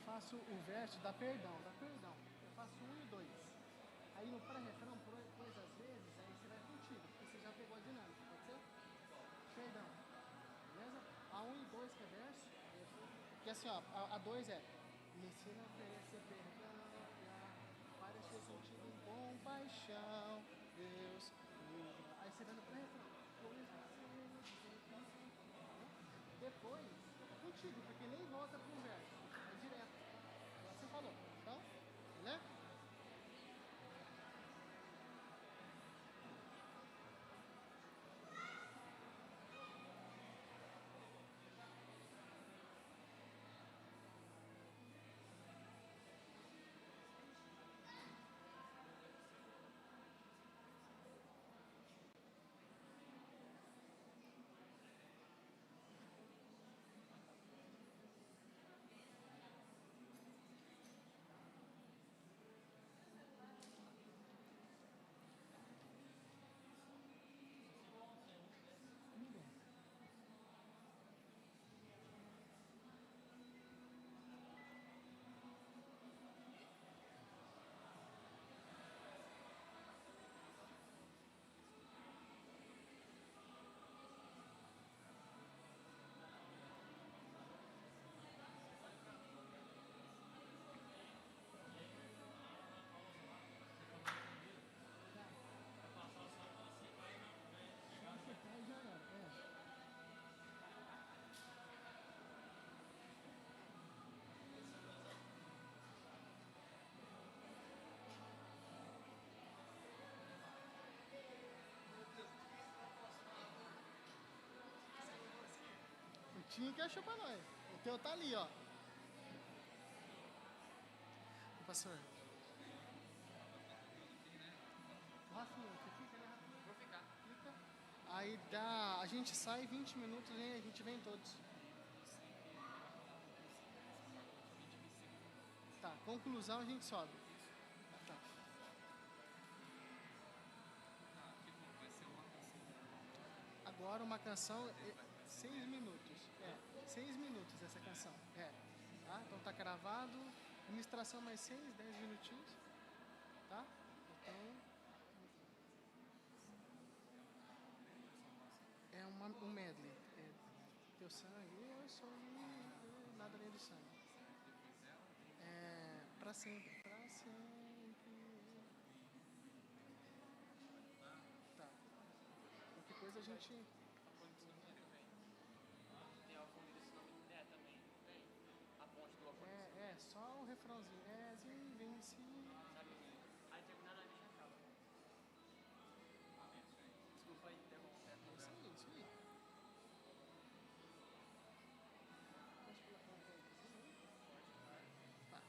faço o verso dá perdão. Eu faço 1 e 2. Aí no pré-refrão, pois às vezes, aí você vai contigo, porque você já pegou a dinâmica, pode ser? Perdão. Beleza? A 1 e 2 que é verso. Que assim, ó, a 2 é me ensina a oferecer perdão, para ser sentido em compaixão, Deus. Aí você vai no pré-refrão. Depois, é contigo, porque nem volta pro verso. É direto. Agora você falou. Então, né? Já era. O Tinho que achou pra nós. O teu tá ali, ó. Ô, pastor. Rafinha, você fica, né, Rafinha? Vou ficar. Fica. Aí dá. A gente sai 20 minutos e a gente vem todos. Tá, conclusão a gente sobe. Tá. Tipo, vai ser uma canção. Agora uma canção, 6 minutos. 6 minutos essa canção. Tá? Então tá gravado. Administração mais 6, 10 minutinhos. Tá? Então. É um medley. Teu sangue, eu sou nada além do sangue. Pra sempre. Pra sempre. Tá. Qualquer coisa a gente. Tem algum desse nome? Também. Tem. A ponte do Apocalipse. Só o refrãozinho. Invencível. Sabe? Aí terminar na bicha acaba. Desculpa aí, interromper. Isso aí. Tá.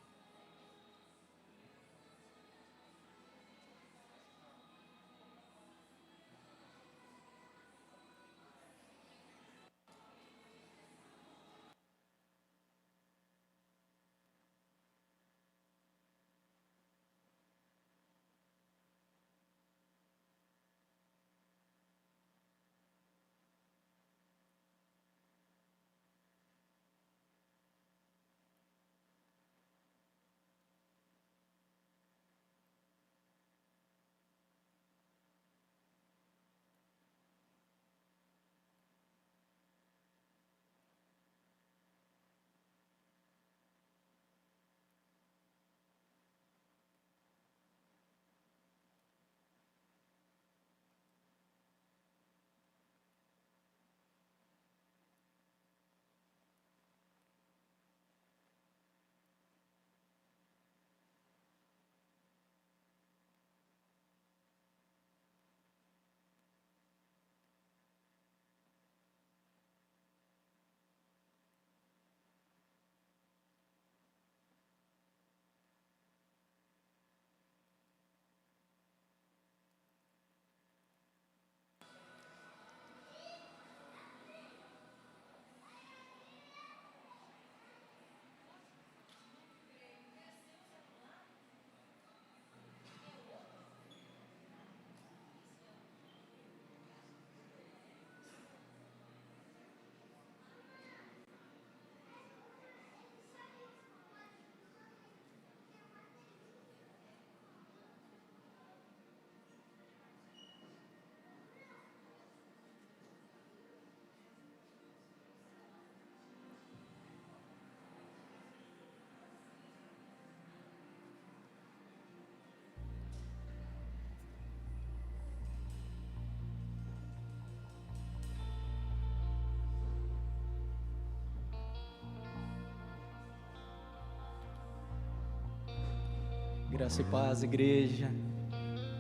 Graça e paz, igreja.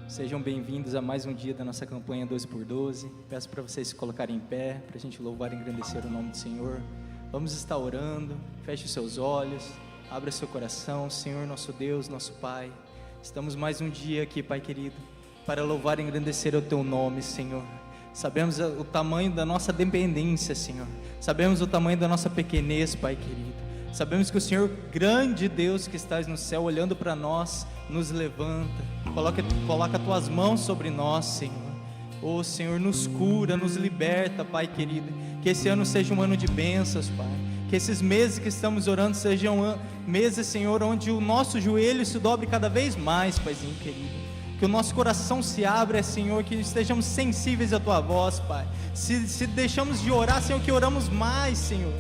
Sejam bem-vindos a mais um dia da nossa campanha 12x12. Peço para vocês se colocarem em pé, para a gente louvar e engrandecer o nome do Senhor. Vamos estar orando. Feche os seus olhos, abra seu coração. Senhor, nosso Deus, nosso Pai, estamos mais um dia aqui, Pai querido, para louvar e engrandecer o Teu nome, Senhor. Sabemos o tamanho da nossa dependência, Senhor. Sabemos o tamanho da nossa pequenez, Pai querido. Sabemos que o Senhor, grande Deus que estás no céu, olhando para nós, nos levanta, coloca Tuas mãos sobre nós, Senhor. Oh, Senhor, nos cura, nos liberta, Pai querido. Que esse ano seja um ano de bênçãos, Pai. Que esses meses que estamos orando sejam meses, Senhor, onde o nosso joelho se dobre cada vez mais, Paizinho querido. Que o nosso coração se abra, Senhor, que estejamos sensíveis à Tua voz, Pai. Se deixamos de orar, Senhor, que oramos mais, Senhor.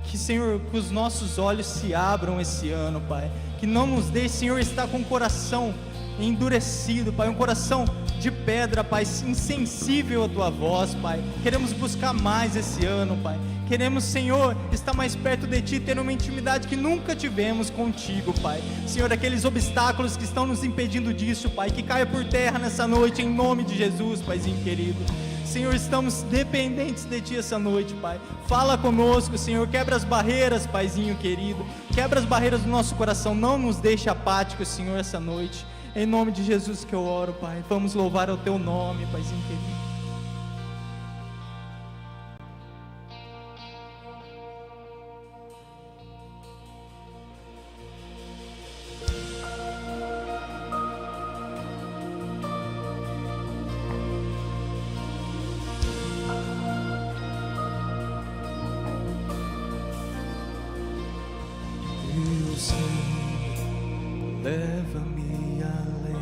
Que, Senhor, que os nossos olhos se abram esse ano, Pai. Que não nos deixe, Senhor, estar com o coração endurecido, Pai. Um coração de pedra, Pai, insensível à Tua voz, Pai. Queremos buscar mais esse ano, Pai. Queremos, Senhor, estar mais perto de Ti, ter uma intimidade que nunca tivemos contigo, Pai. Senhor, aqueles obstáculos que estão nos impedindo disso, Pai, que caia por terra nessa noite, em nome de Jesus, Paizinho querido. Senhor, estamos dependentes de Ti essa noite, Pai. Fala conosco, Senhor, quebra as barreiras, Paizinho querido. Quebra as barreiras do nosso coração, não nos deixe apáticos, Senhor, essa noite. Em nome de Jesus que eu oro, Pai. Vamos louvar o Teu nome, Paizinho querido. Leva-me além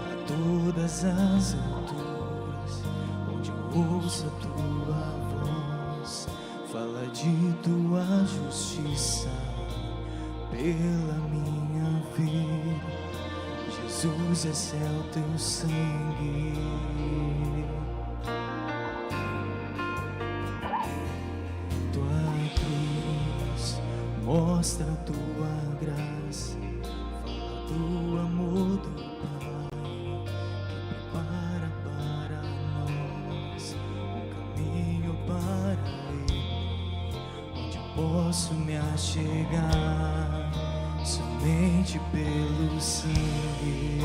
a todas as alturas, onde ouça Tua voz, fala de Tua justiça pela minha vida. Jesus, esse é o Teu sangue. Tua cruz mostra Tua graça, fala do amor do Pai, que prepara para nós um caminho para Ele, onde posso me achegar somente pelo sangue.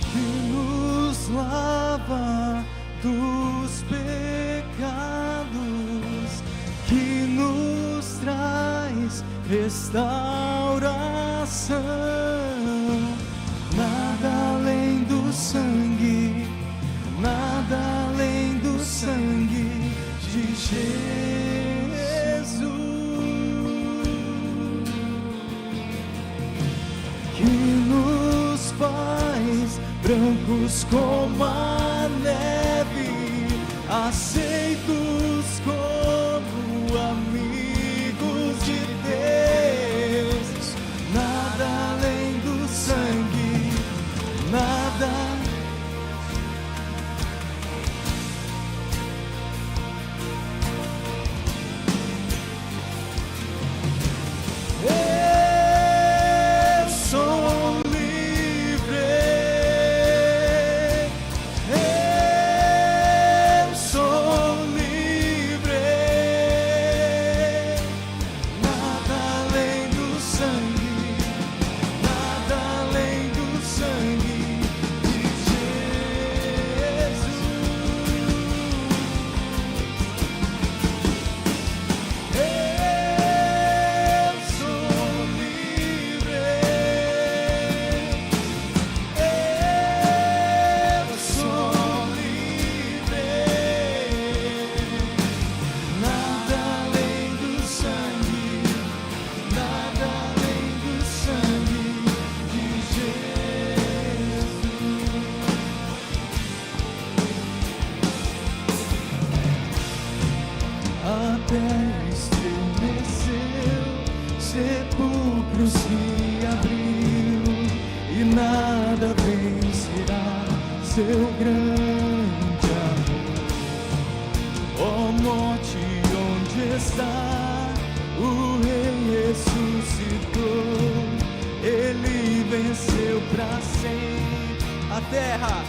Que nos lava dos pecados, que nos traz restauração. Nada além do sangue, nada além do sangue de Jesus, que nos faz brancos como a neve, aceitos como amigos de Deus. Nada além do sangue, nada. Eu sou livre. terra estremeceu, sepulcros se abriu, e nada vencerá seu grande amor. Ó morte, onde está? terra.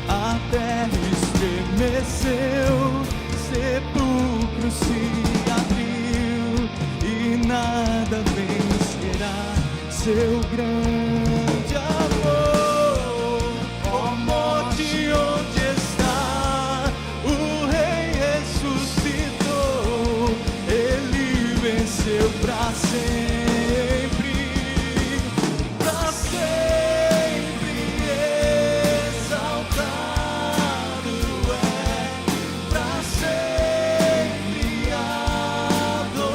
A terra estremeceu, sepulcro se abriu, e nada vencerá seu grande amor. Ó morte, onde está? O Rei ressuscitou, Ele venceu pra sempre, pra sempre exaltado é, pra sempre adorado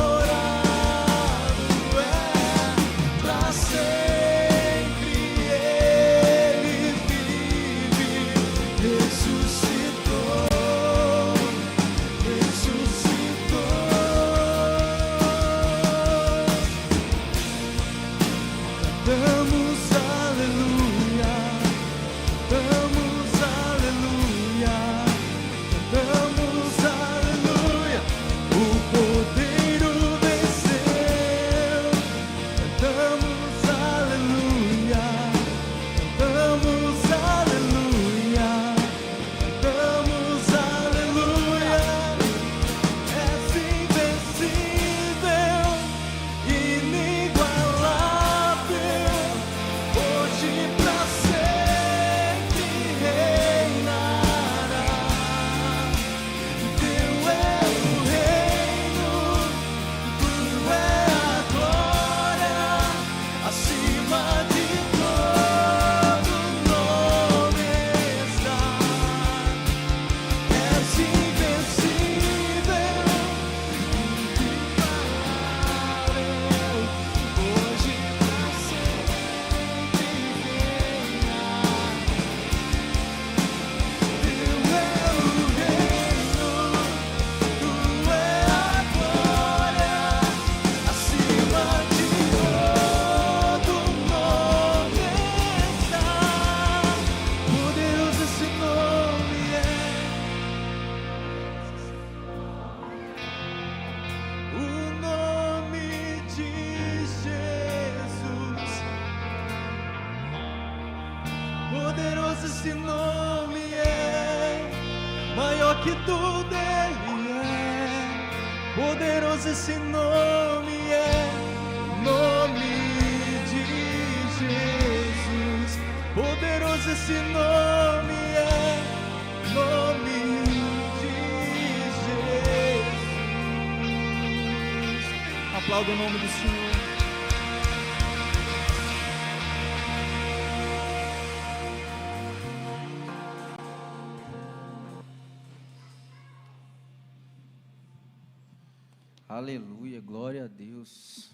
é, pra sempre Ele vive, ressuscitou, ressuscitou. Cantamos aleluia, cantamos aleluia, cantamos aleluia. O Cordeiro venceu. Cantamos aleluia, cantamos aleluia, cantamos aleluia. És invencível, inigualável, hoje pra sempre reinará. Teu é o reino, tudo é a glória, acima de todo nome está. És invencível, inigualável, hoje pra sempre reina. Teu é o reino, tu é a glória, acima de todo nome está. Poderoso esse nome é. O nome de Jesus, poderoso esse nome é, maior que tudo Ele é, poderoso esse nome é, nome de Jesus, poderoso esse nome é, nome de Jesus. Aplauda o nome do Senhor. Aleluia, glória a Deus.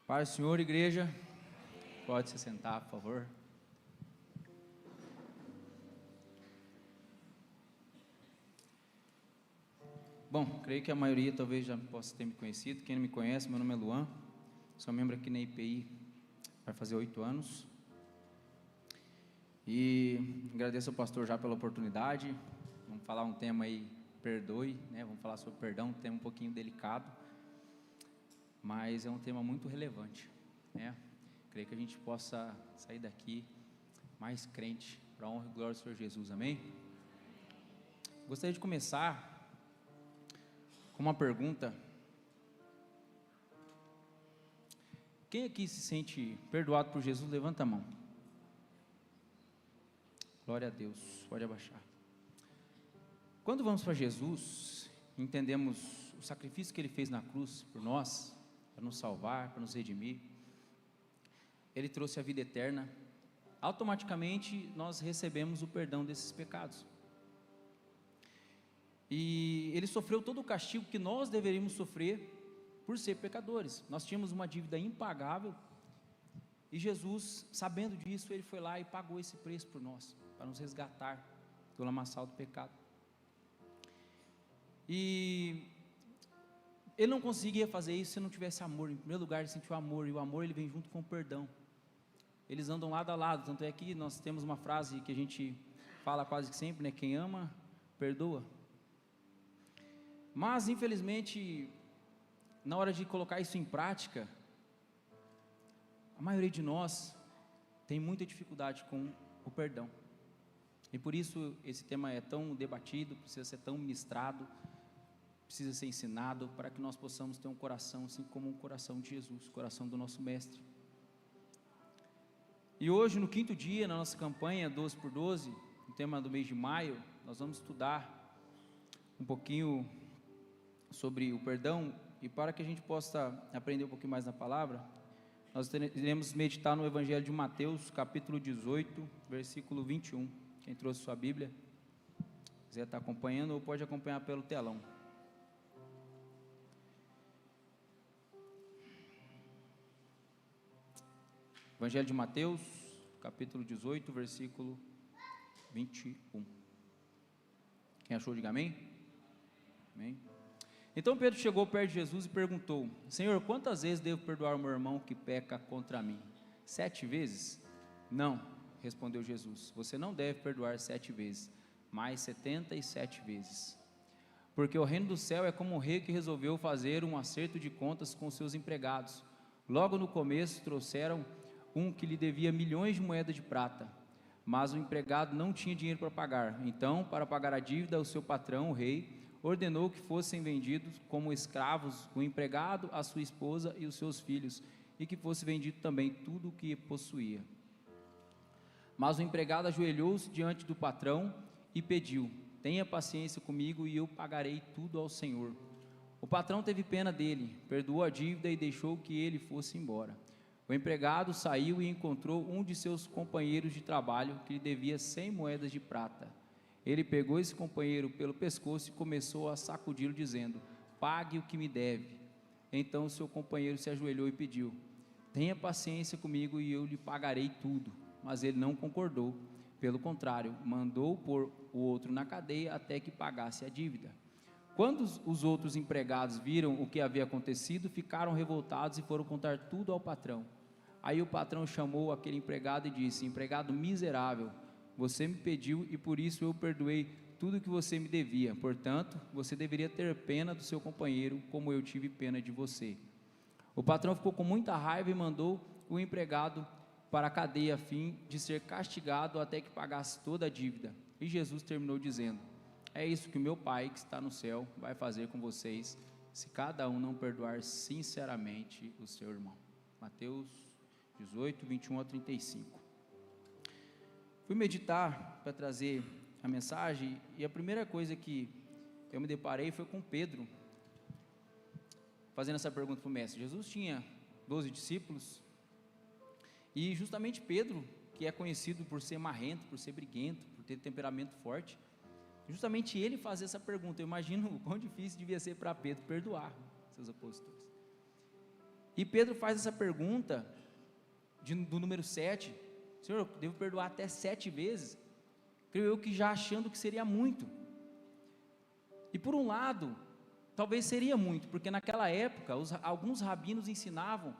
Paz do Senhor, igreja. Pode se sentar, por favor. Bom, creio que a maioria talvez já possa ter me conhecido. Quem não me conhece, meu nome é Luan. Sou membro aqui na IPI, vai fazer 8 anos. E agradeço ao pastor já pela oportunidade. Vamos falar um tema aí, perdoe, né? Vamos falar sobre perdão, um tema um pouquinho delicado, mas é um tema muito relevante, né? Creio que a gente possa sair daqui mais crente, para a honra e glória do Senhor Jesus, amém? Gostaria de começar com uma pergunta. Quem aqui se sente perdoado por Jesus, levanta a mão. Glória a Deus, pode abaixar. Quando vamos para Jesus, entendemos o sacrifício que Ele fez na cruz por nós, para nos salvar, para nos redimir. Ele trouxe a vida eterna. Automaticamente nós recebemos o perdão desses pecados. E Ele sofreu todo o castigo que nós deveríamos sofrer por ser pecadores. Nós tínhamos uma dívida impagável, e Jesus, sabendo disso, Ele foi lá e pagou esse preço por nós, para nos resgatar do lamaçal do pecado. E Ele não conseguia fazer isso se não tivesse amor. Em primeiro lugar, Ele sentiu amor, e o amor Ele vem junto com o perdão. Eles andam lado a lado. Tanto é que nós temos uma frase que a gente fala quase que sempre, né? Quem ama, perdoa. Mas infelizmente, na hora de colocar isso em prática, a maioria de nós tem muita dificuldade com o perdão. E por isso esse tema é tão debatido, precisa ser tão ministrado, precisa ser ensinado, para que nós possamos ter um coração assim como o coração de Jesus, o coração do nosso Mestre. E hoje, no 5º dia, na nossa campanha 12 por 12, no tema do mês de maio, nós vamos estudar um pouquinho sobre o perdão. E para que a gente possa aprender um pouquinho mais na palavra, nós iremos meditar no Evangelho de Mateus, capítulo 18, versículo 21. Quem trouxe sua Bíblia, quiser estar acompanhando, ou pode acompanhar pelo telão. Evangelho de Mateus, capítulo 18, versículo 21. Quem achou, diga amém. Amém. Então Pedro chegou perto de Jesus e perguntou: Senhor, quantas vezes devo perdoar o meu irmão que peca contra mim? 7 vezes? Não, respondeu Jesus, você não deve perdoar 7 vezes, mas 77 vezes. Porque o reino do céu é como um rei que resolveu fazer um acerto de contas com seus empregados. Logo no começo trouxeram um que lhe devia milhões de moedas de prata, mas o empregado não tinha dinheiro para pagar. Então, para pagar a dívida, o seu patrão, o rei, ordenou que fossem vendidos como escravos o empregado, a sua esposa e os seus filhos, e que fosse vendido também tudo o que possuía. Mas o empregado ajoelhou-se diante do patrão e pediu: tenha paciência comigo e eu pagarei tudo ao Senhor. O patrão teve pena dele, perdoou a dívida e deixou que ele fosse embora. O empregado saiu e encontrou um de seus companheiros de trabalho que lhe devia 100 moedas de prata. Ele pegou esse companheiro pelo pescoço e começou a sacudi-lo, dizendo: pague o que me deve. Então o seu companheiro se ajoelhou e pediu: tenha paciência comigo e eu lhe pagarei tudo. Mas ele não concordou. Pelo contrário, mandou pôr o outro na cadeia até que pagasse a dívida. Quando os outros empregados viram o que havia acontecido, ficaram revoltados e foram contar tudo ao patrão. Aí o patrão chamou aquele empregado e disse: empregado miserável, você me pediu e por isso eu perdoei tudo que você me devia. Portanto, você deveria ter pena do seu companheiro, como eu tive pena de você. O patrão ficou com muita raiva e mandou o empregado para a cadeia a fim de ser castigado até que pagasse toda a dívida. E Jesus terminou dizendo: é isso que o meu Pai que está no céu vai fazer com vocês, se cada um não perdoar sinceramente o seu irmão. Mateus 18, 21 a 35. Fui meditar para trazer a mensagem, e a primeira coisa que eu me deparei foi com Pedro, fazendo essa pergunta para o mestre. Jesus tinha 12 discípulos, e justamente Pedro, que é conhecido por ser marrento, por ser briguento, por ter temperamento forte, justamente ele fazia essa pergunta. Eu imagino o quão difícil devia ser para Pedro perdoar seus opositores. E Pedro faz essa pergunta do número 7, Senhor, eu devo perdoar até 7 vezes? Creio eu que já achando que seria muito. E por um lado, talvez seria muito, porque naquela época, alguns rabinos ensinavam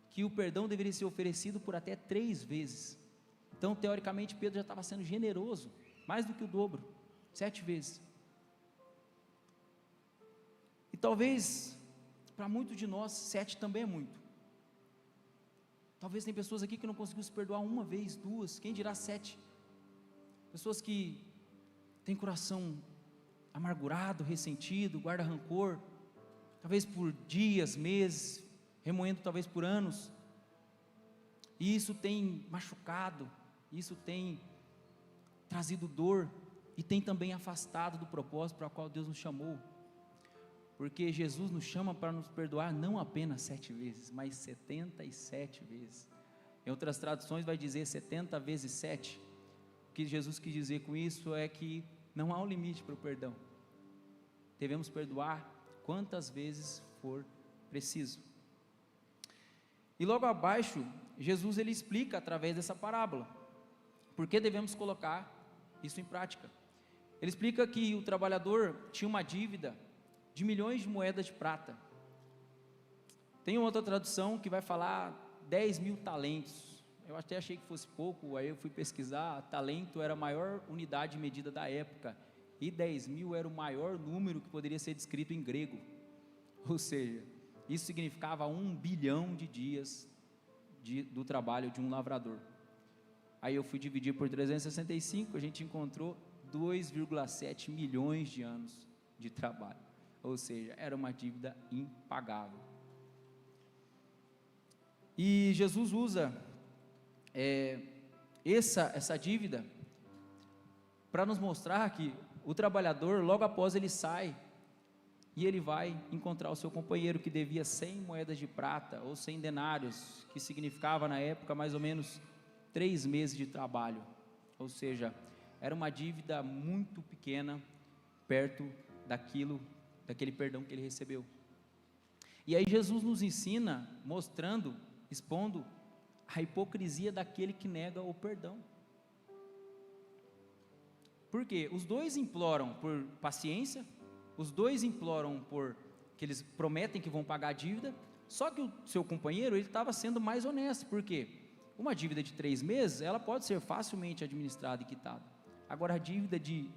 que o perdão deveria ser oferecido por até 3 vezes. Então, teoricamente, Pedro já estava sendo generoso, mais do que o dobro, 7 vezes. E talvez, para muitos de nós, 7 também é muito. Talvez tem pessoas aqui que não conseguiu se perdoar 1 vez, 2, quem dirá 7. Pessoas que têm coração amargurado, ressentido, guarda rancor, talvez por dias, meses, remoendo talvez por anos, e isso tem machucado, isso tem trazido dor, e tem também afastado do propósito para o qual Deus nos chamou, porque Jesus nos chama para nos perdoar não apenas 7 vezes, mas 77 vezes, em outras traduções vai dizer 70 vezes 7, o que Jesus quis dizer com isso é que não há um limite para o perdão, devemos perdoar quantas vezes for preciso. E logo abaixo, Jesus ele explica através dessa parábola, por que devemos colocar isso em prática. Ele explica que o trabalhador tinha uma dívida de milhões de moedas de prata. Tem outra tradução que vai falar 10.000 talentos, eu até achei que fosse pouco, aí eu fui pesquisar, talento era a maior unidade de medida da época, e 10.000 era o maior número que poderia ser descrito em grego, ou seja, isso significava 1 bilhão de dias do trabalho de um lavrador. Aí eu fui dividir por 365, a gente encontrou 2,7 milhões de anos de trabalho, ou seja, era uma dívida impagável. E Jesus usa essa dívida para nos mostrar que o trabalhador, logo após ele sai, e ele vai encontrar o seu companheiro que devia 100 moedas de prata, ou 100 denários, que significava na época mais ou menos 3 meses de trabalho, ou seja, era uma dívida muito pequena, perto daquele perdão que ele recebeu. E aí Jesus nos ensina, mostrando, expondo a hipocrisia daquele que nega o perdão. Por quê? Os dois imploram por paciência, os dois imploram por que eles prometem que vão pagar a dívida, só que o seu companheiro, ele estava sendo mais honesto. Por quê? Uma dívida de 3 meses, ela pode ser facilmente administrada e quitada. Agora, a dívida de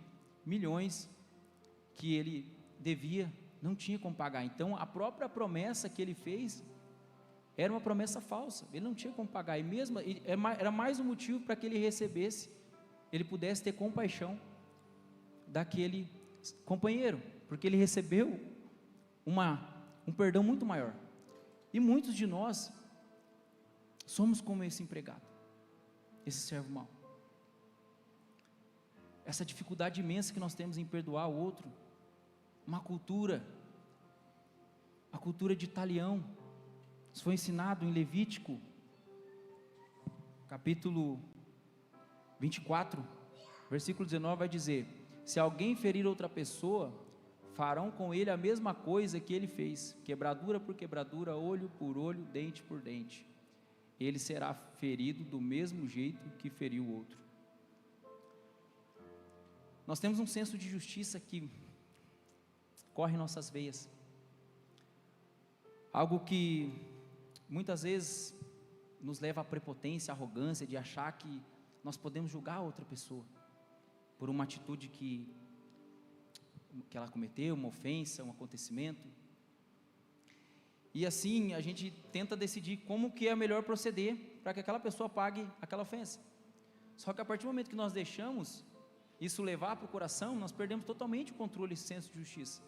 milhões que ele devia, não tinha como pagar. Então, a própria promessa que ele fez era uma promessa falsa, ele não tinha como pagar, e mesmo era mais um motivo para que ele recebesse, ele pudesse ter compaixão daquele companheiro, porque ele recebeu um perdão muito maior. E muitos de nós somos como esse empregado, esse servo mau, essa dificuldade imensa que nós temos em perdoar o outro, uma cultura, a cultura de talião. Isso foi ensinado em Levítico, capítulo 24, versículo 19, vai dizer: se alguém ferir outra pessoa, farão com ele a mesma coisa que ele fez, quebradura por quebradura, olho por olho, dente por dente. Ele será ferido do mesmo jeito que feriu o outro. Nós temos um senso de justiça que corre em nossas veias, algo que muitas vezes nos leva à prepotência, à arrogância de achar que nós podemos julgar outra pessoa por uma atitude que ela cometeu, uma ofensa, um acontecimento. E assim a gente tenta decidir como que é melhor proceder para que aquela pessoa pague aquela ofensa. Só que a partir do momento que nós deixamos isso levar para o coração, nós perdemos totalmente o controle e senso de justiça.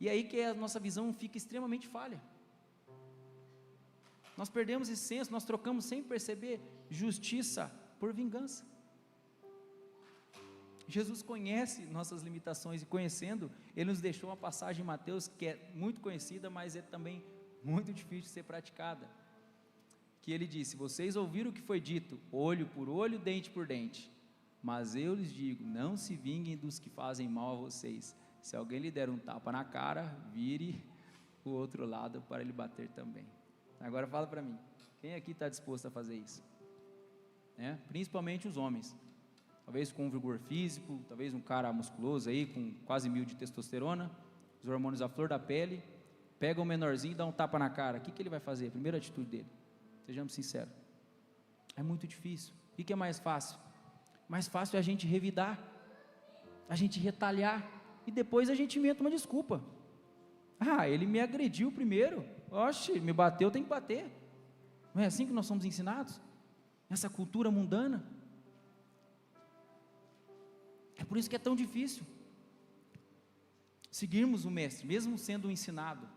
E aí que a nossa visão fica extremamente falha. Nós perdemos esse senso, nós trocamos sem perceber justiça por vingança. Jesus conhece nossas limitações, e conhecendo, Ele nos deixou uma passagem em Mateus que é muito conhecida, mas é também muito difícil de ser praticada, que Ele disse: vocês ouviram o que foi dito, olho por olho, dente por dente, mas eu lhes digo, não se vinguem dos que fazem mal a vocês. Se alguém lhe der um tapa na cara, vire o outro lado para ele bater também. Agora fala para mim, quem aqui está disposto a fazer isso? Principalmente os homens, talvez com um vigor físico, talvez um cara musculoso aí, com quase 1000 de testosterona, os hormônios à flor da pele, pega um menorzinho e dá um tapa na cara, o que ele vai fazer? A primeira atitude dele, sejamos sinceros, é muito difícil. O que é mais fácil? Mais fácil é a gente revidar, a gente retalhar, e depois a gente inventa uma desculpa. Ele me agrediu primeiro, oxe, me bateu, tem que bater. Não é assim que nós somos ensinados? Essa cultura mundana. É por isso que é tão difícil seguirmos o mestre, mesmo sendo ensinado.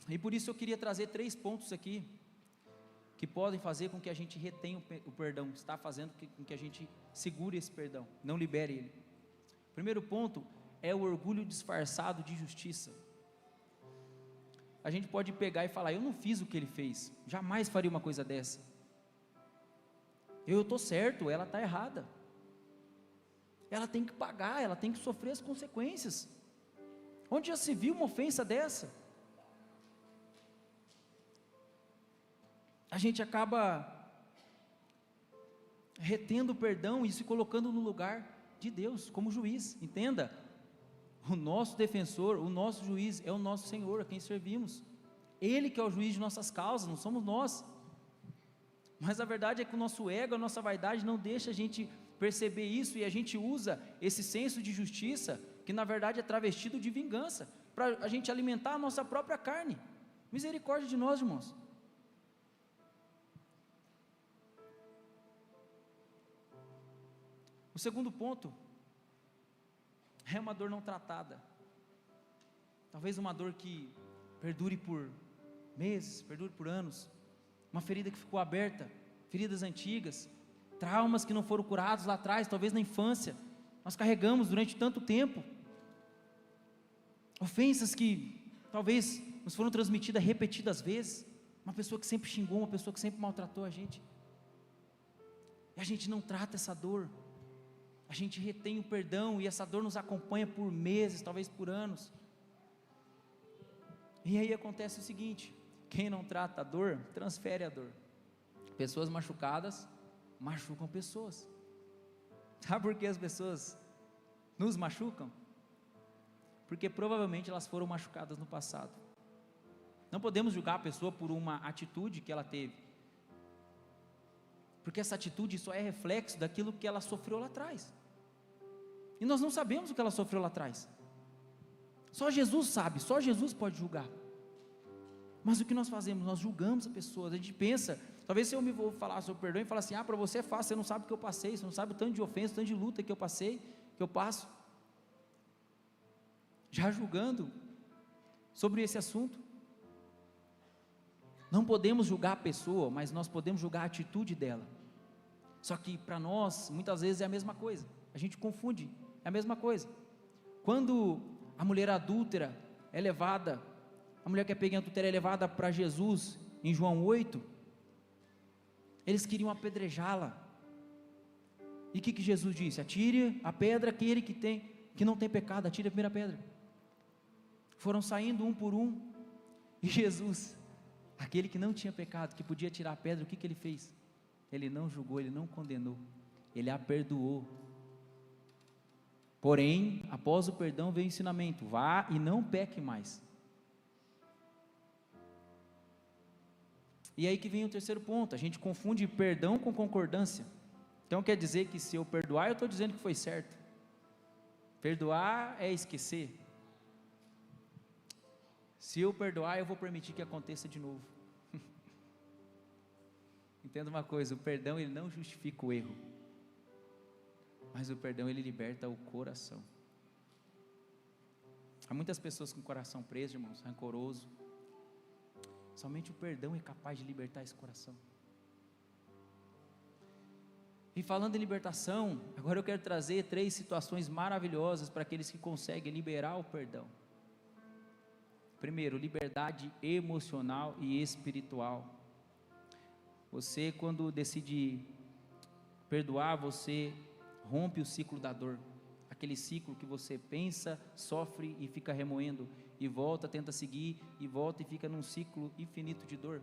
E por isso eu queria trazer 3 pontos aqui, que podem fazer com que a gente retenha o perdão, está fazendo com que a gente segure esse perdão, não libere ele. Primeiro ponto é o orgulho disfarçado de justiça. A gente pode pegar e falar: eu não fiz o que ele fez, jamais faria uma coisa dessa, eu estou certo, ela está errada, ela tem que pagar, ela tem que sofrer as consequências. Onde já se viu uma ofensa dessa? A gente acaba retendo o perdão e se colocando no lugar de Deus como juiz. Entenda, o nosso defensor, o nosso juiz é o nosso Senhor, a quem servimos. Ele que é o juiz de nossas causas, não somos nós. Mas a verdade é que o nosso ego, a nossa vaidade não deixa a gente perceber isso, e a gente usa esse senso de justiça, que na verdade é travestido de vingança. para a gente alimentar a nossa própria carne. Misericórdia de nós, irmãos. O segundo ponto é uma dor não tratada. Talvez uma dor que perdure por meses, perdure por anos. Uma ferida que ficou aberta, feridas antigas, traumas que não foram curados lá atrás, talvez na infância, nós carregamos durante tanto tempo. Ofensas que talvez nos foram transmitidas repetidas vezes. Uma pessoa que sempre xingou, uma pessoa que sempre maltratou a gente. E a gente não trata essa dor. A gente retém o perdão e essa dor nos acompanha por meses, talvez por anos. E aí acontece o seguinte: quem não trata a dor, transfere a dor. Pessoas machucadas machucam pessoas. Sabe por que as pessoas nos machucam? Porque provavelmente elas foram machucadas no passado. Não podemos julgar a pessoa por uma atitude que ela teve, porque essa atitude só é reflexo daquilo que ela sofreu lá atrás, e nós não sabemos o que ela sofreu lá atrás. Só Jesus sabe, só Jesus pode julgar. Mas o que nós fazemos? Nós julgamos a pessoa. A gente pensa, talvez se eu me vou falar sobre perdão e falar assim: para você é fácil, você não sabe o que eu passei, você não sabe o tanto de ofensa, o tanto de luta que eu passei, que eu passo, já julgando sobre esse assunto. Não podemos julgar a pessoa, mas nós podemos julgar a atitude dela. Só que para nós, muitas vezes é a mesma coisa, a gente confunde, é a mesma coisa. Quando a mulher adúltera é levada, a mulher que é pega em adultério é levada para Jesus, em João 8, eles queriam apedrejá-la, e o que Jesus disse? Atire a pedra aquele que não tem pecado, atire a primeira pedra. Foram saindo um por um, e Jesus, aquele que não tinha pecado, que podia tirar a pedra, o que ele fez? Ele não julgou, ele não condenou, ele a perdoou. Porém, após o perdão veio o ensinamento: vá e não peque mais. E aí que vem o terceiro ponto: a gente confunde perdão com concordância. Então quer dizer que se eu perdoar, eu estou dizendo que foi certo. Perdoar é esquecer. Se eu perdoar, eu vou permitir que aconteça de novo. Entenda uma coisa: o perdão ele não justifica o erro, mas o perdão ele liberta o coração. Há muitas pessoas com o coração preso, irmãos, rancoroso. Somente o perdão é capaz de libertar esse coração. E falando em libertação, agora eu quero trazer 3 situações maravilhosas para aqueles que conseguem liberar o perdão. Primeiro, liberdade emocional e espiritual. Você, quando decide perdoar, você rompe o ciclo da dor, aquele ciclo que você pensa, sofre e fica remoendo, e volta, tenta seguir, e volta e fica num ciclo infinito de dor.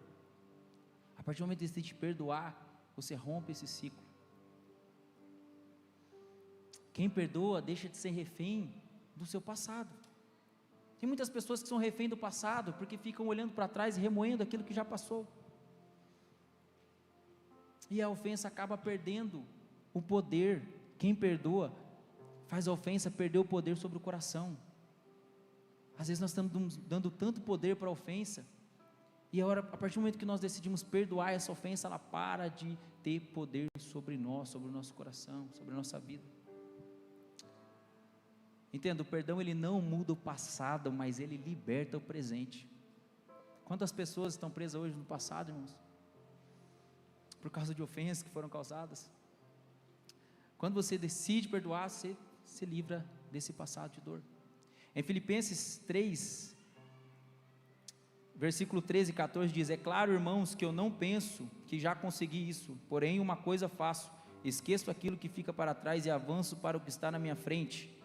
A partir do momento que você decide perdoar, você rompe esse ciclo. Quem perdoa deixa de ser refém do seu passado. Tem muitas pessoas que são refém do passado, porque ficam olhando para trás e remoendo aquilo que já passou, e a ofensa acaba perdendo o poder. Quem perdoa faz a ofensa perder o poder sobre o coração. Às vezes nós estamos dando tanto poder para a ofensa, e a partir do momento que nós decidimos perdoar essa ofensa, ela para de ter poder sobre nós, sobre o nosso coração, sobre a nossa vida. Entenda, o perdão ele não muda o passado, mas ele liberta o presente. Quantas pessoas estão presas hoje no passado, irmãos? Por causa de ofensas que foram causadas. Quando você decide perdoar, você se livra desse passado de dor. Em Filipenses 3, versículo 13 e 14 diz: é claro, irmãos, que eu não penso que já consegui isso, porém uma coisa faço, esqueço aquilo que fica para trás e avanço para o que está na minha frente.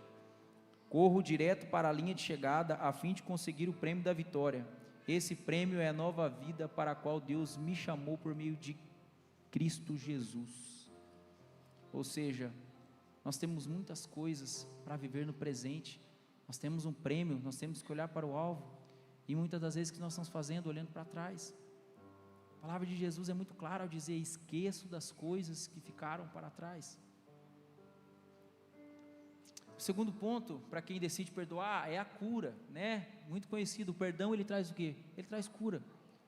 Corro direto para a linha de chegada, a fim de conseguir o prêmio da vitória. Esse prêmio é a nova vida para a qual Deus me chamou por meio de Cristo Jesus. Ou seja, nós temos muitas coisas para viver no presente, nós temos um prêmio, nós temos que olhar para o alvo, e muitas das vezes que nós estamos fazendo, olhando para trás. A palavra de Jesus é muito clara ao dizer: esqueço das coisas que ficaram para trás. O segundo ponto, para quem decide perdoar, é a cura, né? Muito conhecido, o perdão ele traz o quê? Ele traz cura,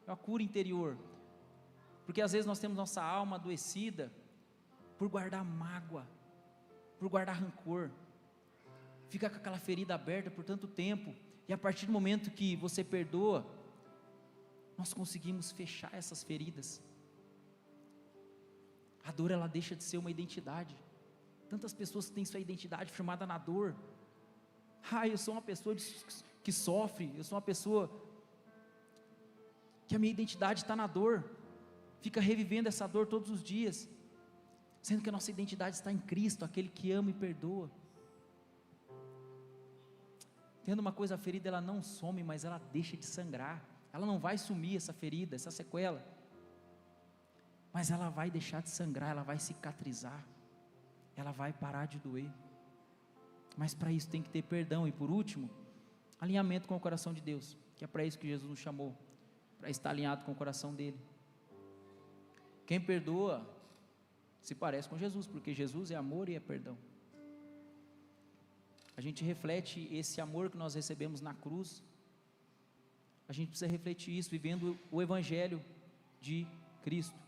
é uma cura interior, porque às vezes nós temos nossa alma adoecida, por guardar mágoa, por guardar rancor, fica com aquela ferida aberta por tanto tempo, e a partir do momento que você perdoa, nós conseguimos fechar essas feridas, a dor ela deixa de ser uma identidade, tantas pessoas que têm sua identidade firmada na dor, eu sou uma pessoa que sofre, eu sou uma pessoa que a minha identidade está na dor, fica revivendo essa dor todos os dias, sendo que a nossa identidade está em Cristo, aquele que ama e perdoa. Tendo uma coisa ferida, ela não some, mas ela deixa de sangrar, ela não vai sumir essa ferida, essa sequela, mas ela vai deixar de sangrar, ela vai cicatrizar, ela vai parar de doer, mas para isso tem que ter perdão, e por último, alinhamento com o coração de Deus, que é para isso que Jesus nos chamou, para estar alinhado com o coração dele. Quem perdoa, se parece com Jesus, porque Jesus é amor e é perdão, a gente reflete esse amor que nós recebemos na cruz, a gente precisa refletir isso, vivendo o Evangelho de Cristo.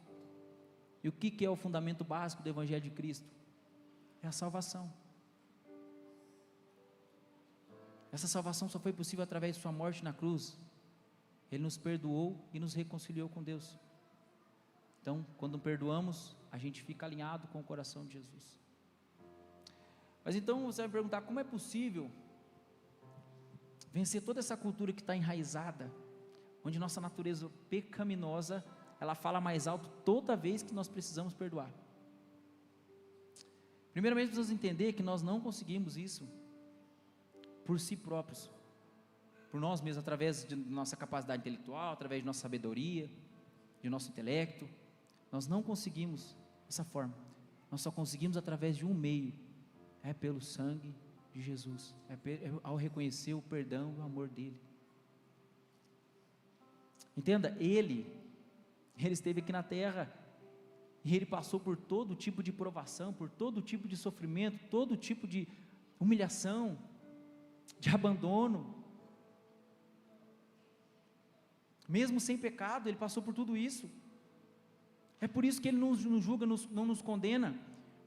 E o que é o fundamento básico do Evangelho de Cristo? É a salvação. Essa salvação só foi possível através de sua morte na cruz. Ele nos perdoou e nos reconciliou com Deus. Então, quando perdoamos, a gente fica alinhado com o coração de Jesus. Mas então você vai perguntar, como é possível vencer toda essa cultura que está enraizada, onde nossa natureza pecaminosa, ela fala mais alto toda vez que nós precisamos perdoar? Primeiramente, precisamos entender que nós não conseguimos isso por si próprios, por nós mesmos, através de nossa capacidade intelectual, através de nossa sabedoria, de nosso intelecto. Nós não conseguimos dessa forma, nós só conseguimos através de um meio, é pelo sangue de Jesus, é ao reconhecer o perdão e o amor dele. Entenda, ele esteve aqui na terra, e ele passou por todo tipo de provação, por todo tipo de sofrimento, todo tipo de humilhação, de abandono, mesmo sem pecado, ele passou por tudo isso. É por isso que ele não nos julga, não nos condena,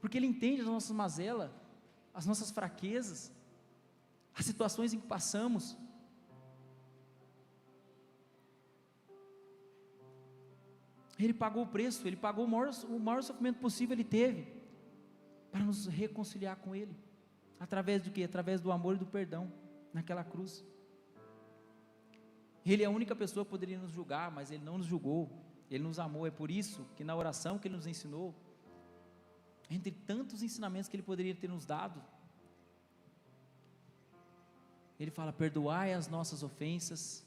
porque ele entende as nossas mazelas, as nossas fraquezas, as situações em que passamos. Ele pagou o preço, ele pagou o maior sofrimento possível, ele teve, para nos reconciliar com ele, através do quê? Através do amor e do perdão, naquela cruz. Ele é a única pessoa que poderia nos julgar, mas ele não nos julgou, ele nos amou. É por isso que na oração que ele nos ensinou, entre tantos ensinamentos que ele poderia ter nos dado, ele fala: perdoai as nossas ofensas,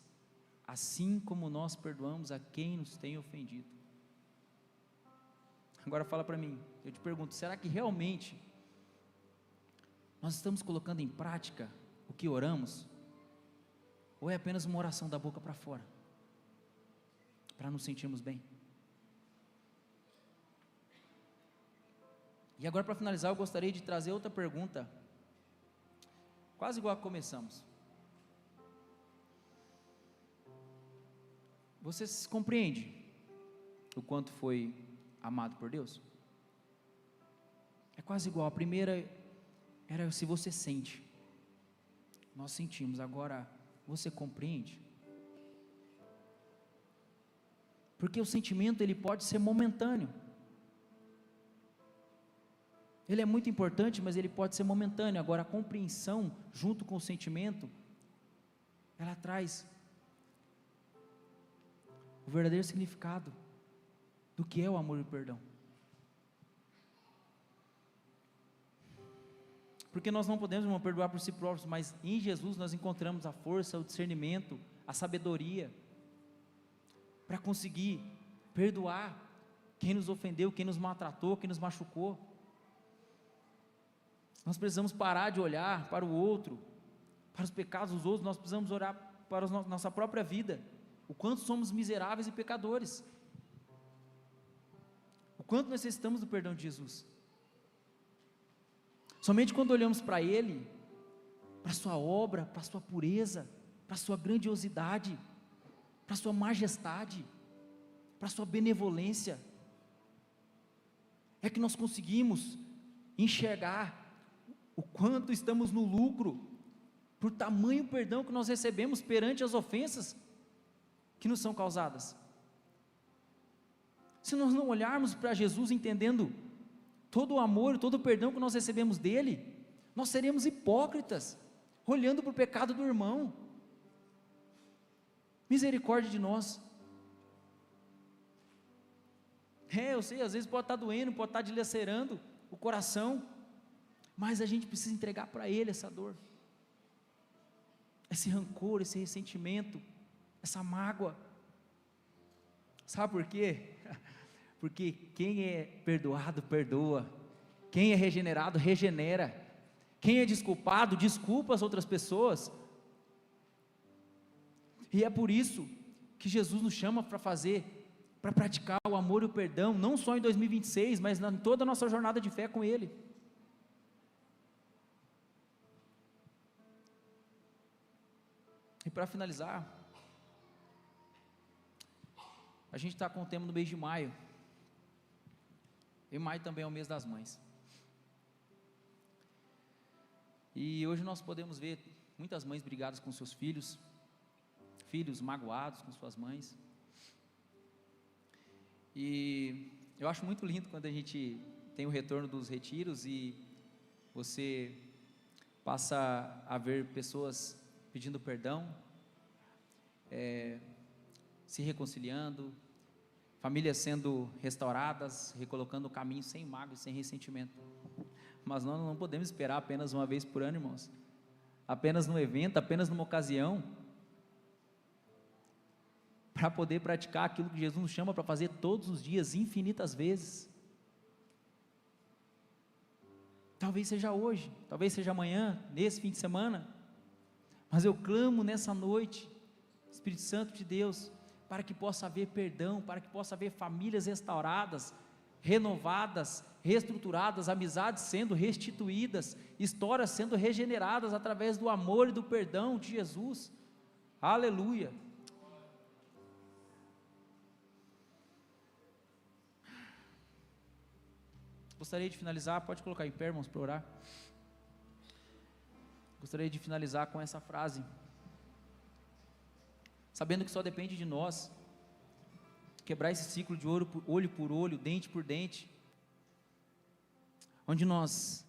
assim como nós perdoamos a quem nos tem ofendido. Agora fala para mim, eu te pergunto, será que realmente nós estamos colocando em prática o que oramos? Ou é apenas uma oração da boca para fora, para nos sentirmos bem? E agora, para finalizar, eu gostaria de trazer outra pergunta, quase igual a que começamos. Você compreende o quanto foi amado por Deus? É quase igual. A primeira era se você sente. Nós sentimos. Agora, você compreende? Porque o sentimento, ele pode ser momentâneo. Ele é muito importante, mas ele pode ser momentâneo. Agora, a compreensão, junto com o sentimento, ela traz o verdadeiro significado do que é o amor e o perdão. Porque nós não podemos, irmão, perdoar por si próprios, mas em Jesus nós encontramos a força, o discernimento, a sabedoria, para conseguir perdoar quem nos ofendeu, quem nos maltratou, quem nos machucou. Nós precisamos parar de olhar para o outro, para os pecados dos outros. Nós precisamos olhar para a nossa própria vida, o quanto somos miseráveis e pecadores, o quanto necessitamos do perdão de Jesus. Somente quando olhamos para Ele, para a sua obra, para a sua pureza, para a sua grandiosidade, para a sua majestade, para a sua benevolência. É que nós conseguimos enxergar o quanto estamos no lucro, por tamanho perdão que nós recebemos perante as ofensas que nos são causadas. Se nós não olharmos para Jesus entendendo todo o amor, todo o perdão que nós recebemos dele, nós seremos hipócritas, olhando para o pecado do irmão. Misericórdia de nós. Eu sei, às vezes pode estar doendo, pode estar dilacerando o coração, mas a gente precisa entregar para Ele essa dor, esse rancor, esse ressentimento, essa mágoa. Sabe por quê? Porque quem é perdoado, perdoa. Quem é regenerado, regenera. Quem é desculpado, desculpa as outras pessoas. E é por isso que Jesus nos chama para praticar o amor e o perdão, não só em 2026, mas em toda a nossa jornada de fé com Ele. E para finalizar, a gente está com o tema no mês de maio, e maio também é o mês das mães, e hoje nós podemos ver muitas mães brigadas com seus filhos, filhos magoados com suas mães, e eu acho muito lindo quando a gente tem o retorno dos retiros, e você passa a ver pessoas pedindo perdão, se reconciliando, famílias sendo restauradas, recolocando o caminho sem mágoa e sem ressentimento. Mas nós não podemos esperar apenas uma vez por ano, irmãos, apenas num evento, apenas numa ocasião, para poder praticar aquilo que Jesus nos chama para fazer todos os dias, infinitas vezes. Talvez seja hoje, talvez seja amanhã, nesse fim de semana, mas eu clamo nessa noite, Espírito Santo de Deus, para que possa haver perdão, para que possa haver famílias restauradas, renovadas, reestruturadas, amizades sendo restituídas, histórias sendo regeneradas através do amor e do perdão de Jesus. Aleluia. Gostaria de finalizar, pode colocar em pé, irmãos, para orar. Gostaria de finalizar com essa frase, sabendo que só depende de nós, quebrar esse ciclo de olho por olho, dente por dente, onde nós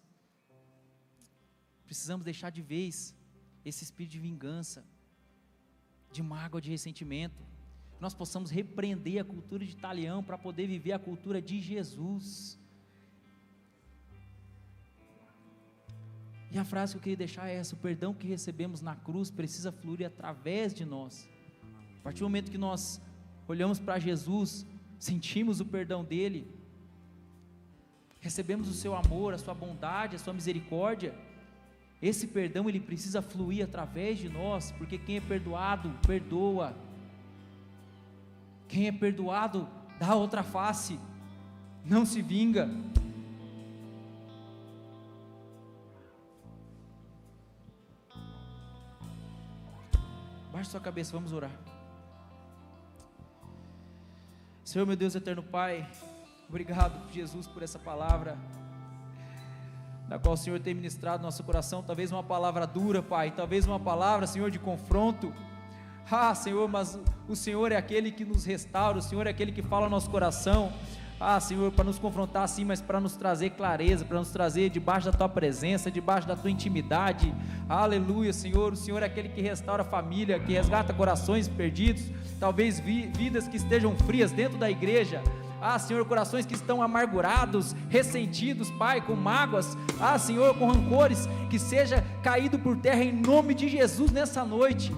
precisamos deixar de vez esse espírito de vingança, de mágoa, de ressentimento, nós possamos repreender a cultura de talião, para poder viver a cultura de Jesus. E a frase que eu queria deixar é essa: o perdão que recebemos na cruz precisa fluir através de nós. A partir do momento que nós olhamos para Jesus, sentimos o perdão dele, recebemos o seu amor, a sua bondade, a sua misericórdia, esse perdão ele precisa fluir através de nós, porque quem é perdoado, perdoa. Quem é perdoado, dá outra face, não se vinga. Baixe sua cabeça, vamos orar. Senhor, meu Deus, eterno Pai, obrigado, Jesus, por essa palavra, na qual o Senhor tem ministrado no nosso coração, talvez uma palavra dura, Pai, talvez uma palavra, Senhor, de confronto. Senhor, mas o Senhor é aquele que nos restaura, o Senhor é aquele que fala no nosso coração. Senhor, para nos confrontar sim, mas para nos trazer clareza, para nos trazer debaixo da Tua presença, debaixo da Tua intimidade. Aleluia, Senhor. O Senhor é aquele que restaura a família, que resgata corações perdidos, talvez vidas que estejam frias dentro da igreja. Senhor, corações que estão amargurados, ressentidos, Pai, com mágoas, Senhor, com rancores, que seja caído por terra em nome de Jesus nessa noite.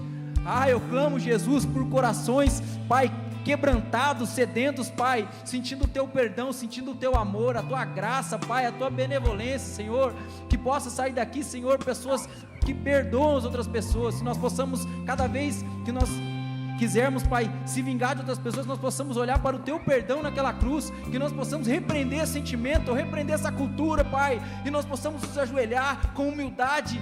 Eu clamo, Jesus, por corações, Pai, quebrantados, sedentos, Pai, sentindo o Teu perdão, sentindo o Teu amor, a Tua graça, Pai, a Tua benevolência, Senhor, que possa sair daqui, Senhor, pessoas que perdoam as outras pessoas, que nós possamos, cada vez que quisermos, Pai, se vingar de outras pessoas, nós possamos olhar para o Teu perdão naquela cruz, que nós possamos repreender esse sentimento, repreender essa cultura, Pai, e nós possamos nos ajoelhar com humildade,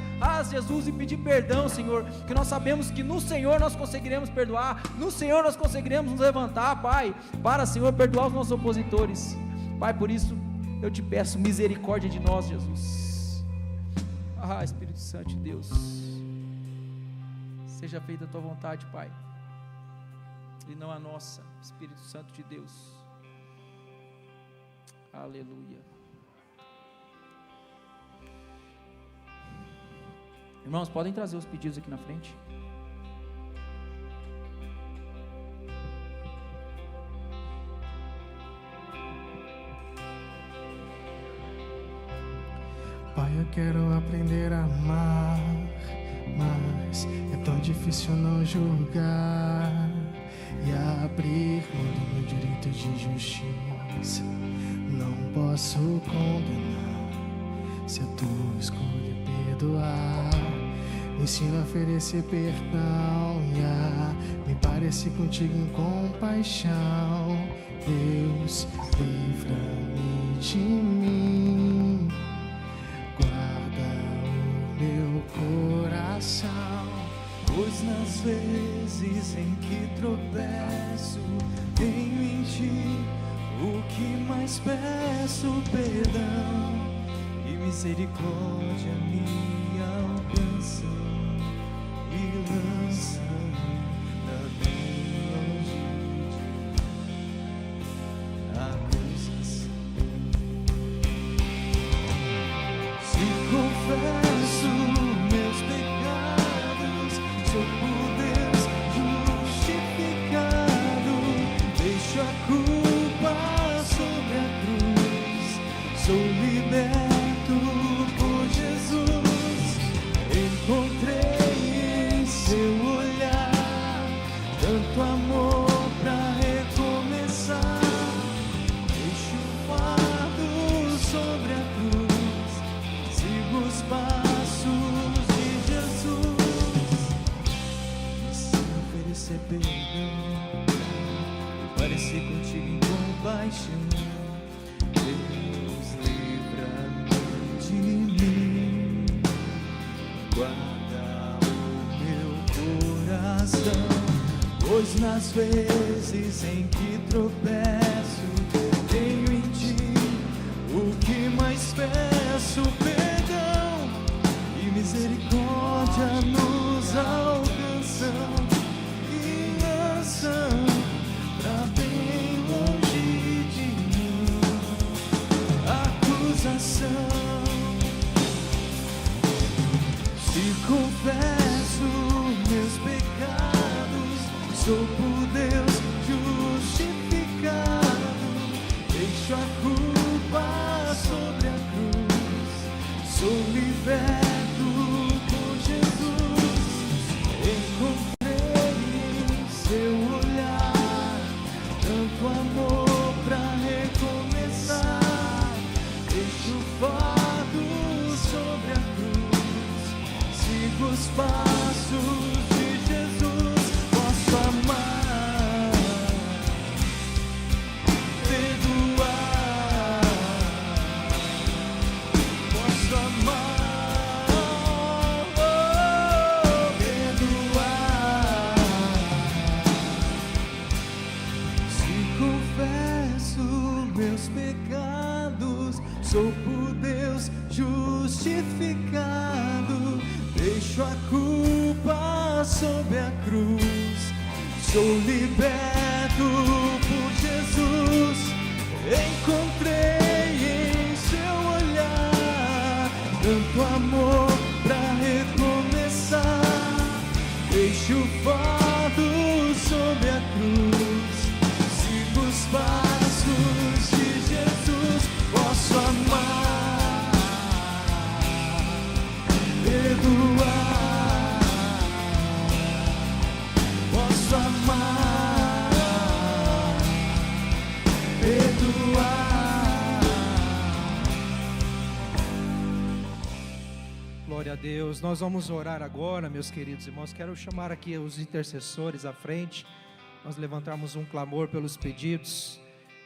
Jesus, e pedir perdão, Senhor, que nós sabemos que no Senhor nós conseguiremos perdoar, no Senhor nós conseguiremos nos levantar, Pai, para, Senhor, perdoar os nossos opositores. Pai, por isso eu te peço misericórdia de nós, Jesus. Espírito Santo de Deus, seja feita a tua vontade, Pai, e não a nossa. Espírito Santo de Deus, aleluia. Irmãos, podem trazer os pedidos aqui na frente. Pai, eu quero aprender a amar, mas é tão difícil não julgar e abrir mão do meu direito de justiça. Não posso condenar se a tua escolha é perdoar. Me ensina a oferecer perdão e a me parecer contigo em compaixão. Deus, livra-me de mim, guarda o meu coração, pois nas vezes em que tropeço, tenho em ti o que mais peço, perdão e misericórdia me alcançam e lançam bem longe há coisas. Se confesso meus pecados, sou por Deus justificado, deixo a culpa sobre a cruz, sou liberto por Jesus. Encontrei em seu olhar tanto amor pra recomeçar, deixo o fardo sobre a cruz, sigo os passos de Jesus. Me ensina a oferecer perdão, parecer contigo em compaixão. Deus, livra-me de mim, guarda o meu coração, pois nas vezes em que tropeço, tenho em ti o que mais peço, perdão e misericórdia nos alcançam e lançam pra bem longe de mim acusação. Se confesso meus pecados, sou por Deus justificado, deixo a culpa sobre a cruz, sou liberto por Jesus. Encontrei em seu olhar tanto amor pra recomeçar, deixo o fardo sobre a cruz, sigo os passos de Jesus. Posso amar, perdoar, posso amar, perdoar. Se confesso meus pecados, sou por Deus justificado, deixo a culpa sob a cruz, sou liberto por Jesus. Encontrei em seu olhar tanto amor pra recomeçar, deixo o fardo sob a cruz, sigo os passos de Jesus. Posso amar, perdoar, posso amar, perdoar. Glória a Deus. Nós vamos orar agora, meus queridos irmãos. Quero chamar aqui os intercessores à frente. Nós levantarmos um clamor pelos pedidos.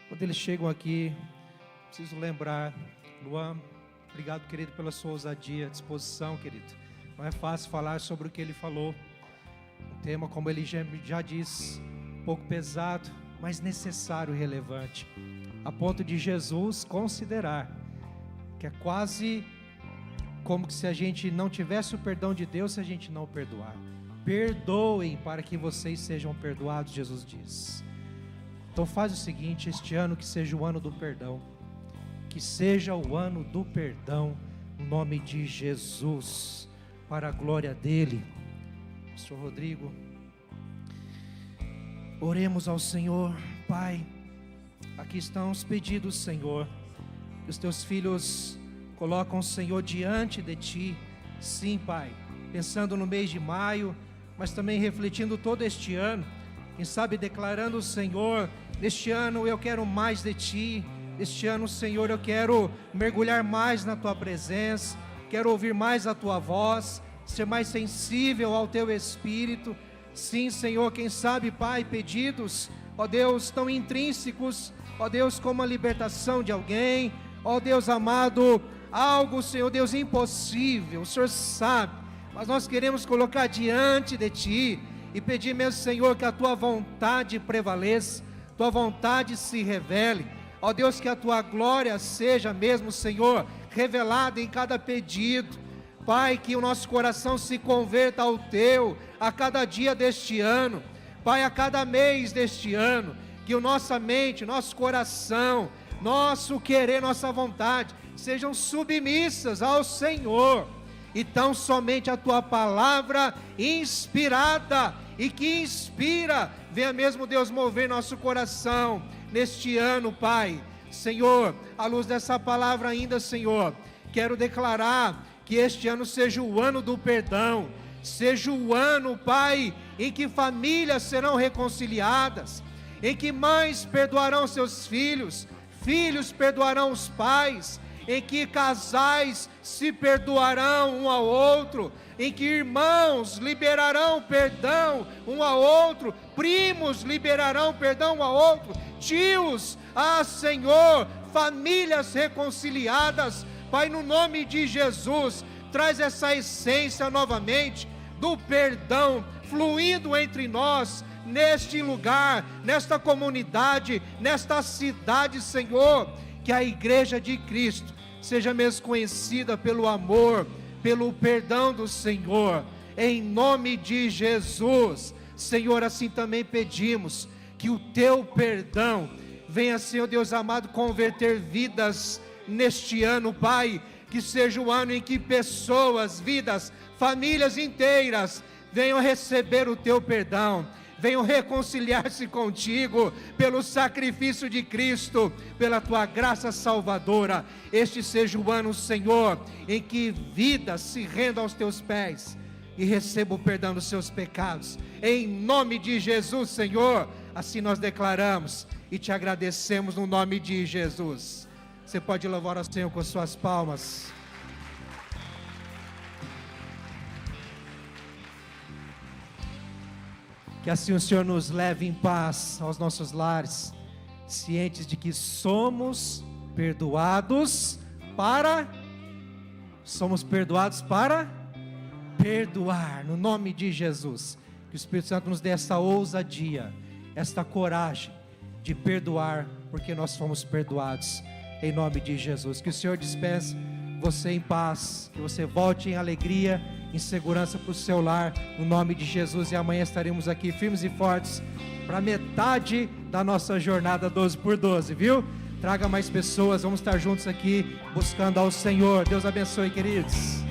Quando eles chegam aqui, preciso lembrar, Luan, obrigado, querido, pela sua ousadia, disposição, querido. Não é fácil falar sobre o que ele falou. Um tema, como ele já disse, um pouco pesado, mas necessário e relevante. A ponto de Jesus considerar que é quase como se a gente não tivesse o perdão de Deus se a gente não perdoar. Perdoem para que vocês sejam perdoados, Jesus diz. Então faz o seguinte, este ano que seja o ano do perdão. Que seja o ano do perdão, em nome de Jesus, para a glória dele. Pastor Rodrigo, oremos ao Senhor. Pai, aqui estão os pedidos, Senhor. Os teus filhos colocam o Senhor diante de ti. Sim, Pai, pensando no mês de maio, mas também refletindo todo este ano. Quem sabe declarando, Senhor, neste ano eu quero mais de ti. Este ano, Senhor, eu quero mergulhar mais na tua presença, quero ouvir mais a tua voz, ser mais sensível ao teu Espírito. Sim, Senhor, quem sabe, Pai, pedidos, ó Deus, tão intrínsecos, ó Deus, como a libertação de alguém, ó Deus amado, algo, Senhor Deus, impossível, o Senhor sabe, mas nós queremos colocar diante de ti e pedir mesmo, Senhor, que a tua vontade prevaleça, tua vontade se revele. Ó Deus, que a tua glória seja mesmo, Senhor, revelada em cada pedido. Pai, que o nosso coração se converta ao teu a cada dia deste ano. Pai, a cada mês deste ano, que a nossa mente, nosso coração, nosso querer, nossa vontade sejam submissas ao Senhor. E tão somente a tua palavra inspirada e que inspira, venha mesmo, Deus, mover nosso coração neste ano, Pai. Senhor, à luz dessa palavra ainda, Senhor, quero declarar que este ano seja o ano do perdão, seja o ano, Pai, em que famílias serão reconciliadas, em que mães perdoarão seus filhos, filhos perdoarão os pais, em que casais se perdoarão um ao outro, em que irmãos liberarão perdão um ao outro, primos liberarão perdão um ao outro, tios, Senhor, famílias reconciliadas. Pai, no nome de Jesus, traz essa essência novamente do perdão fluindo entre nós, neste lugar, nesta comunidade, nesta cidade, Senhor. Que a igreja de Cristo seja mesmo conhecida pelo amor, pelo perdão do Senhor, em nome de Jesus. Senhor, assim também pedimos que o teu perdão venha, Senhor Deus amado, converter vidas neste ano, Pai. Que seja o ano em que pessoas, vidas, famílias inteiras venham receber o teu perdão, venham reconciliar-se contigo pelo sacrifício de Cristo, pela tua graça salvadora. Este seja o ano, Senhor, em que vidas se rendam aos teus pés e recebam o perdão dos seus pecados, em nome de Jesus, Senhor. Assim nós declaramos e te agradecemos no nome de Jesus. Você pode louvar ao Senhor com suas palmas. Que assim o Senhor nos leve em paz aos nossos lares, cientes de que somos perdoados para perdoar, no nome de Jesus. Que o Espírito Santo nos dê essa ousadia, esta coragem de perdoar, porque nós fomos perdoados, em nome de Jesus. Que o Senhor dispense você em paz, que você volte em alegria, em segurança para o seu lar, no nome de Jesus. E amanhã estaremos aqui firmes e fortes para metade da nossa jornada 12 por 12, viu? Traga mais pessoas, vamos estar juntos aqui buscando ao Senhor. Deus abençoe, queridos.